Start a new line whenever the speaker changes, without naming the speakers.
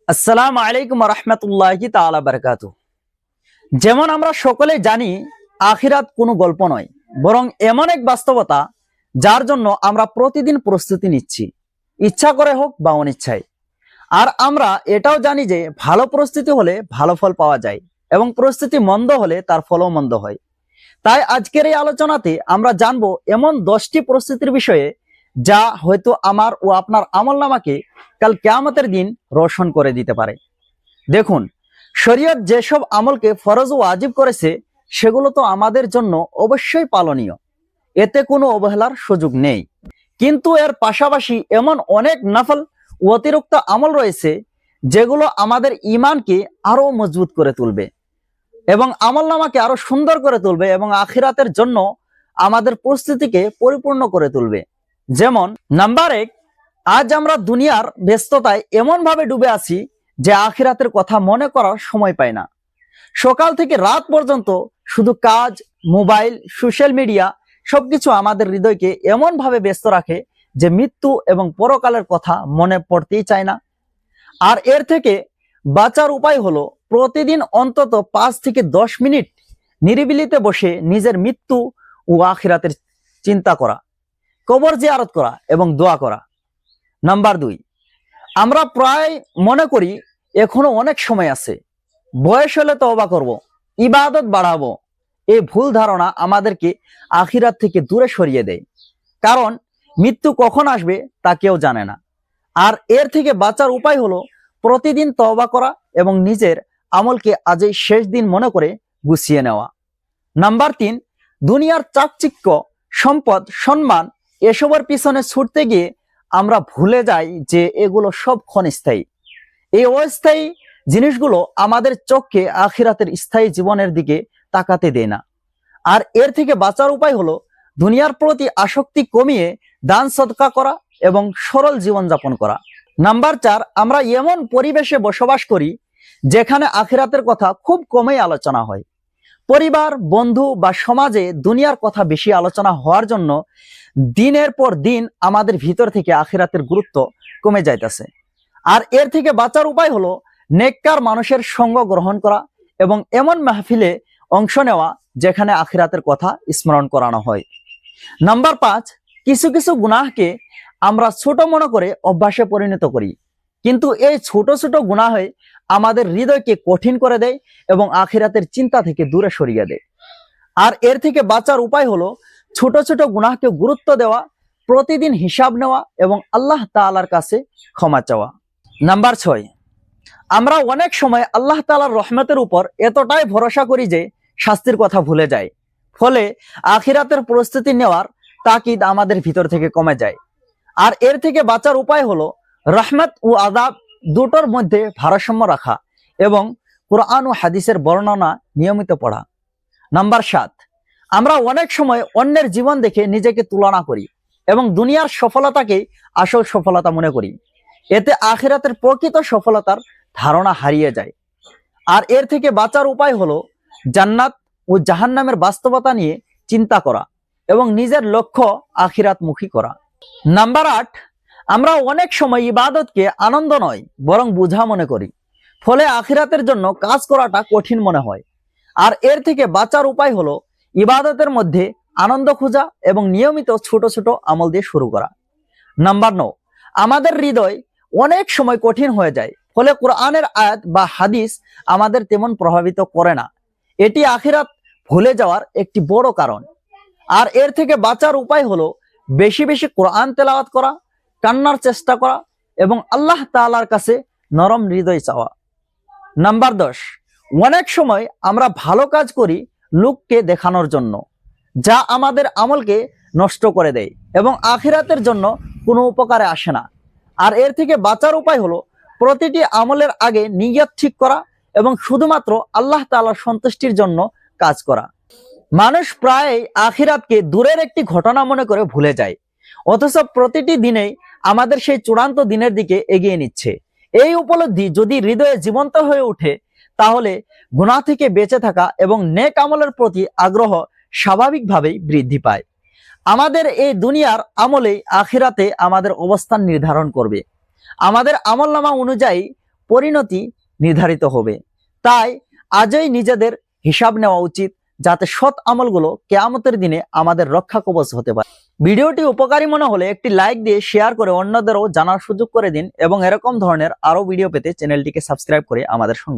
আসসালামু আলাইকুম রহমতুল্লাহি তাআলা বারাকাতুহু। যেমন আমরা সকলে জানি, আখিরাত কোনো গল্প নয়, বরং এমন এক বাস্তবতা যার জন্য আমরা প্রতিদিন প্রস্তুতি নিচ্ছি, ইচ্ছা করে হোক বা অনিচ্ছায়। আর আমরা এটাও জানি যে ভালো প্রস্তুতি হলে ভালো ফল পাওয়া যায় এবং প্রস্তুতি মন্দ হলে তার ফলও মন্দ হয়। তাই আজকের এই আলোচনাতে আমরা জানবো এমন 10টি প্রস্তুতির বিষয়ে যা হয়তো আমার ও আপনার আমলনামাকে কাল কিয়ামতের দিন রোশন করে দিতে পারে। দেখুন, শরীয়ত যেসব আমলকে ফরজ ও ওয়াজিব করেছে সেগুলো তো আমাদের জন্য অবশ্যই পালনীয়, এতে কোনো অবহেলার সুযোগ নেই। কিন্তু এর পাশাপাশি এমন অনেক নফল ও অতিরিক্ত আমল রয়েছে যেগুলো আমাদের ঈমানকে আরো মজবুত করে তুলবে এবং আমলনামাকে আরো সুন্দর করে তুলবে এবং আখিরাতের জন্য আমাদের প্রস্তুতিকে পরিপূর্ণ করে তুলবে। যেমন নাম্বার 1, আজ আমরা দুনিয়ার ব্যস্ততায় এমন ভাবে ডুবে আছি যে আখিরাতের কথা মনে করার সময় পাই না। সকাল থেকে রাত পর্যন্ত শুধু কাজ, মোবাইল, সোশ্যাল মিডিয়া সবকিছু আমাদের হৃদয়কে এমন ভাবে ব্যস্ত রাখে যে মৃত্যু এবং পরকালের কথা মনে পড়তেই চায় না। আর এর থেকে বাঁচার উপায় হলো প্রতিদিন অন্তত 5 থেকে 10 মিনিট নিরিবিলিতে বসে নিজের মৃত্যু ও আখিরাতের চিন্তা করা, কবর জিয়ারত করা এবং দোয়া করা। নাম্বার 2, আমরা প্রায় মনে করি এখনো অনেক সময় আছে, বয়স হলে তওবা করব, ইবাদত বাড়াবো। এই ভুল ধারণা আমাদেরকে আখিরাত থেকে দূরে সরিয়ে দেয়, কারণ মৃত্যু কখন আসবে তা কেউ জানে না। আর এর থেকে বাঁচার উপায় হলো প্রতিদিন তওবা করা এবং নিজের আমলকে আজই শেষ দিন মনে করে গুছিয়ে নেওয়া। নাম্বার 3, দুনিয়ার চাকচিক্য, সম্পদ, সম্মান এসবের পিছনে ছুটতে গিয়ে আমরা ভুলে যাই যে এগুলো সব ক্ষণস্থায়ী। এই অস্থায়ী জিনিসগুলো আমাদের চোখকে আখিরাতের স্থায়ী জীবনের দিকে তাকাতে দেয় না। আর এর থেকে বাঁচার উপায় হলো দুনিয়ার প্রতি আসক্তি কমিয়ে দান সদকা করা এবং সরল জীবনযাপন করা। নাম্বার 4, আমরা এমন পরিবেশে বসবাস করি যেখানে আখিরাতের কথা খুব কমই আলোচনা হয়। পরিবার, বন্ধু বা সমাজে দুনিয়ার কথা বেশি আলোচনা হওয়ার জন্য দিনের পর দিন আমাদের ভিতর থেকে আখিরাতের গুরুত্ব কমে যাইতেছে। আর এর থেকে বাঁচার উপায় হলো নেককার মানুষের সঙ্গ গ্রহণ করা এবং এমন মাহফিলে অংশ নেওয়া যেখানে আখিরাতের কথা স্মরণ করানো হয়। নাম্বার 5, কিছু কিছু গুনাহকে আমরা ছোট মনে করে অভ্যাসে পরিণত করি, কিন্তু এই ছোট ছোট গুনাহে আমাদের হৃদয়কে কঠিন করে দেয় এবং আখিরাতের চিন্তা থেকে দূরে সরিয়ে দেয়। আর এর থেকে বাঁচার উপায় হলো ছোট ছোট গুনাহকে গুরুত্ব দেওয়া, প্রতিদিন হিসাব নেওয়া এবং আল্লাহ তাআলার কাছে ক্ষমা চাওয়া। নাম্বার 6, আমরা অনেক সময় আল্লাহ তাআলার রহমতের উপর এতটাই ভরসা করি যে শাস্তির কথা ভুলে যাই, ফলে আখিরাতের প্রস্তুতি নেওয়ার তাকিদ আমাদের ভিতর থেকে কমে যায়। আর এর থেকে বাঁচার উপায় হলো রহমত ও আযাব দুটোর মধ্যে ভারসাম্য রাখা এবং কুরআন ও হাদিসের বর্ণনা নিয়মিত পড়া। নাম্বার 7, আমরা অনেক সময় অন্যের জীবন দেখে নিজেকে তুলনা করি এবং দুনিয়ার সফলতাকে আসল সফলতা মনে করি। এতে আখিরাতের প্রকৃত সফলতার ধারণা হারিয়ে যায়। আর এর থেকে বাঁচার উপায় হলো জান্নাত ও জাহান্নামের বাস্তবতা নিয়ে চিন্তা করা এবং নিজের লক্ষ্য আখিরাতমুখী করা। নাম্বার 8, আমরা অনেক সময় ইবাদতকে আনন্দ নয় বরং বোঝা মনে করি, ফলে আখিরাতের জন্য কাজ করাটা কঠিন মনে হয়। আর এর থেকে বাঁচার উপায় হলো ইবাদতের মধ্যে আনন্দ খোঁজা এবং নিয়মিত ছোট ছোট আমল দিয়ে শুরু করা। নাম্বার 9, আমাদের হৃদয় অনেক সময় কঠিন হয়ে যায়, ফলে কোরআনের আয়াত বা হাদিস আমাদের তেমন প্রভাবিত করে না। এটি আখিরাত ভুলে যাওয়ার একটি বড় কারণ। আর এর থেকে বাঁচার উপায় হলো বেশি বেশি কোরআন তেলাওয়াত করা, কান্নার চেষ্টা করা এবং আল্লাহ তাআলার কাছে নরম হৃদয় চাওয়া। নাম্বার 10, অনেক সময় আমরা ভালো কাজ করি লোককে দেখানোর জন্য, যা আমাদের আমলকে নষ্ট করে দেয় এবং আখিরাতের জন্য কোনো উপকারে আসে না। আর এর থেকে বাঁচার উপায় হলো প্রতিটি আমলের আগে নিয়ত ঠিক করা এবং শুধুমাত্র আল্লাহ তাআলার সন্তুষ্টির জন্য কাজ করা। মানুষ প্রায় আখিরাতকে দূরের একটি ঘটনা মনে করে ভুলে যায়, অথচ প্রতিটি দিনেই আমাদের সেই চূড়ান্ত দিনের দিকে এগিয়ে নিচ্ছে। এই উপলব্ধি যদি হৃদয়ে জীবন্ত হয়ে ওঠে, তাহলে গুনাহ থেকে বেঁচে থাকা এবং নেক আমলের প্রতি আগ্রহ স্বাভাবিকভাবেই বৃদ্ধি পায়। আমাদের এই দুনিয়ার আমলেই আখিরাতে আমাদের অবস্থান নির্ধারণ করবে। আমাদের আমলনামা অনুযায়ী পরিণতি নির্ধারিত হবে। তাই আজই নিজেদের হিসাব নেওয়া উচিত, যাতে সৎ আমলগুলো কিয়ামতের দিনে আমাদের রক্ষা কবচ হতে পারে। ভিডিওটি উপকারী মনে হলে একটি লাইক দিয়ে শেয়ার করে অন্যদেরও জানার সুযোগ করে দিন এবং এরকম ধরনের আরো ভিডিও পেতে চ্যানেলটিকে সাবস্ক্রাইব করে আমাদের সঙ্গে